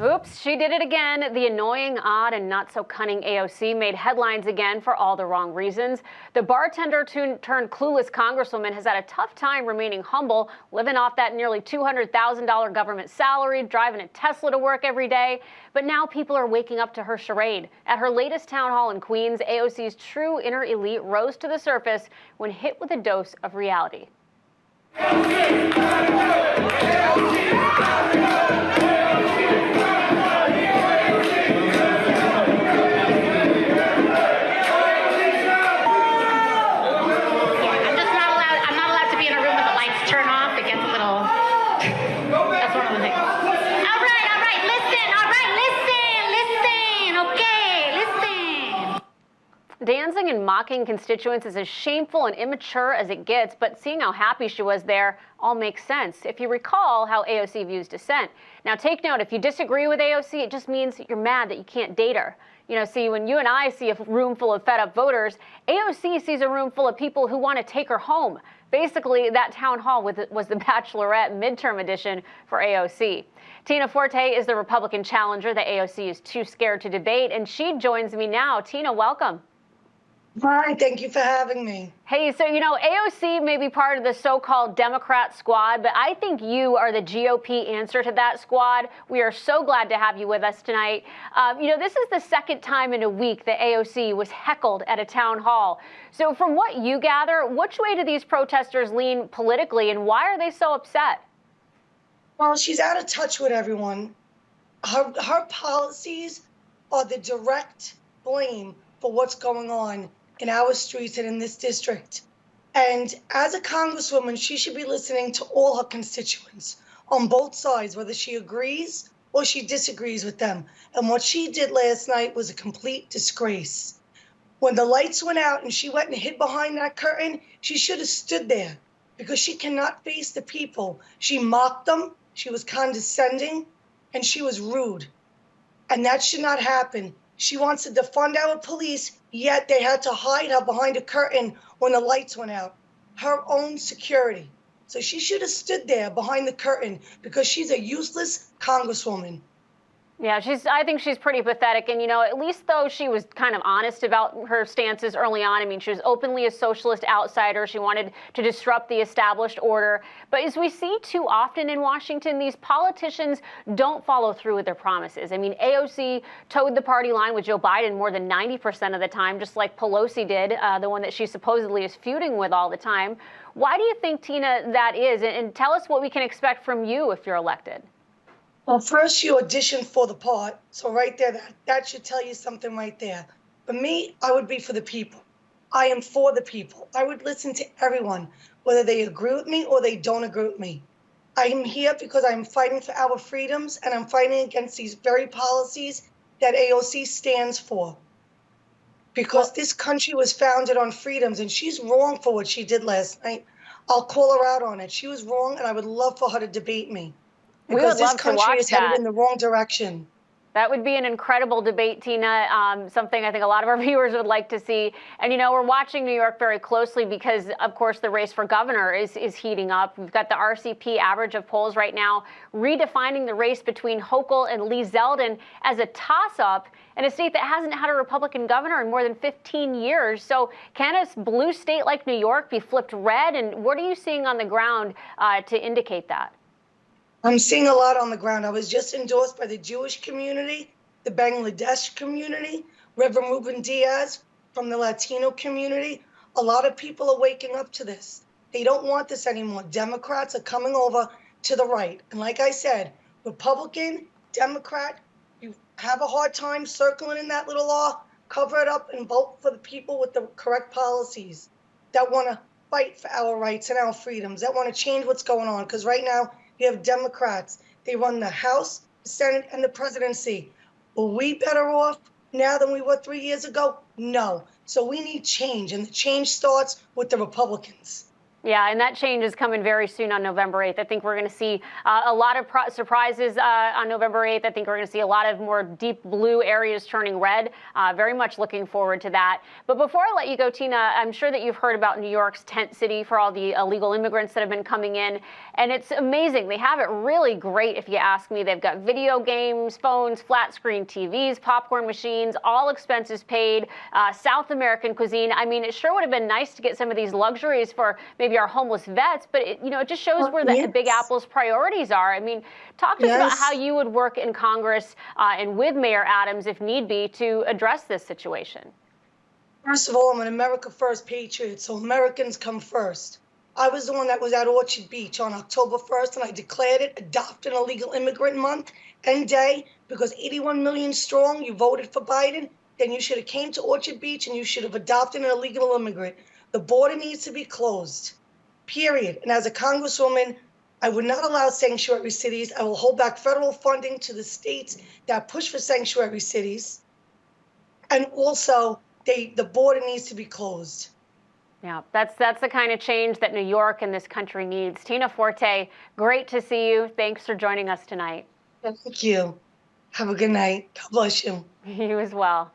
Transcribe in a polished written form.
Oops, she did it again. The annoying, odd, and not so cunning AOC made headlines again for all the wrong reasons. The bartender turned clueless congresswoman has had a tough time remaining humble, living off that nearly $200,000 government salary, driving a Tesla to work every day. But now people are waking up to her charade. At her latest town hall in Queens, AOC's true inner elite rose to the surface when hit with a dose of reality. Dancing and mocking constituents is as shameful and immature as it gets, but seeing how happy she was there all makes sense if you recall how AOC views dissent. Now, take note, if you disagree with AOC, it just means you're mad that you can't date her. You know, see, when you and I see a room full of fed-up voters, AOC sees a room full of people who want to take her home. Basically, that town hall was the Bachelorette midterm edition for AOC. Tina Forte is the Republican challenger that AOC is too scared to debate, and she joins me now. Tina, welcome. Hi, thank you for having me. Hey, so, you know, AOC may be part of the so-called Democrat squad, but I think you are the GOP answer to that squad. We are so glad to have you with us tonight. You know, this is the second time in a week that AOC was heckled at a town hall. So from what you gather, which way do these protesters lean politically, and why are they so upset? Well, she's out of touch with everyone. Her policies are the direct blame for what's going on in our streets and in this district. And as a congresswoman, she should be listening to all her constituents on both sides, whether she agrees or she disagrees with them. And what she did last night was a complete disgrace. When the lights went out and she went and hid behind that curtain, she should have stood there because she cannot face the people. She mocked them, she was condescending, and she was rude. And that should not happen. She wants to defund our police, yet they had to hide her behind a curtain when the lights went out. Her own security. So she should have stood there behind the curtain because she's a useless congresswoman. Yeah, I think she's pretty pathetic. And, you know, at least though she was kind of honest about her stances early on. I mean, she was openly a socialist outsider. She wanted to disrupt the established order. But as we see too often in Washington, these politicians don't follow through with their promises. I mean, AOC towed the party line with Joe Biden more than 90% of the time, just like Pelosi did, the one that she supposedly is feuding with all the time. Why do you think, Tina, that is? And tell us what we can expect from you if you're elected. Well, first you auditioned for the part, so right there, that should tell you something right there. For me, I would be for the people. I am for the people. I would listen to everyone, whether they agree with me or they don't agree with me. I am here because I'm fighting for our freedoms, and I'm fighting against these very policies that AOC stands for. Because this country was founded on freedoms, and she's wrong for what she did last night. I'll call her out on it. She was wrong, and I would love for her to debate me. Because this country is headed in the wrong direction. That would be an incredible debate, Tina, something I think a lot of our viewers would like to see. And, you know, we're watching New York very closely because, of course, the race for governor is heating up. We've got the RCP average of polls right now redefining the race between Hochul and Lee Zeldin as a toss-up in a state that hasn't had a Republican governor in more than 15 years. So can a blue state like New York be flipped red? And what are you seeing on the ground to indicate that? I'm seeing a lot on the ground. I was just endorsed by the Jewish community, the Bangladesh community, Reverend Ruben Diaz from the Latino community. A lot of people are waking up to this. They don't want this anymore. Democrats are coming over to the right. And like I said, Republican, Democrat, you have a hard time circling in that little law, cover it up and vote for the people with the correct policies that want to fight for our rights and our freedoms, that want to change what's going on. Because right now, you have Democrats. They run the House, the Senate, and the presidency. Are we better off now than we were 3 years ago? No. So we need change, and the change starts with the Republicans. Yeah, and that change is coming very soon on November 8th. I think we're going to see a lot of surprises on November 8th. I think we're going to see a lot of more deep blue areas turning red. Very much looking forward to that. But before I let you go, Tina, I'm sure that you've heard about New York's tent city for all the illegal immigrants that have been coming in. And it's amazing. They have it really great, if you ask me. They've got video games, phones, flat screen TVs, popcorn machines, all expenses paid, South American cuisine. I mean, it sure would have been nice to get some of these luxuries for maybe our homeless vets, but it just shows where the Big Apple's priorities are. I mean, talk to us about how you would work in Congress and with Mayor Adams, if need be, to address this situation. First of all, I'm an America First patriot, so Americans come first. I was the one that was at Orchard Beach on October 1st, and I declared it Adopt an Illegal Immigrant Month and Day, because 81 million strong, you voted for Biden, then you should have came to Orchard Beach and you should have adopted an illegal immigrant. The border needs to be closed, period. And as a congresswoman, I would not allow sanctuary cities. I will hold back federal funding to the states that push for sanctuary cities. And also, the border needs to be closed. Yeah, that's the kind of change that New York and this country needs. Tina Forte, great to see you. Thanks for joining us tonight. Thank you. Have a good night. God bless you. You as well.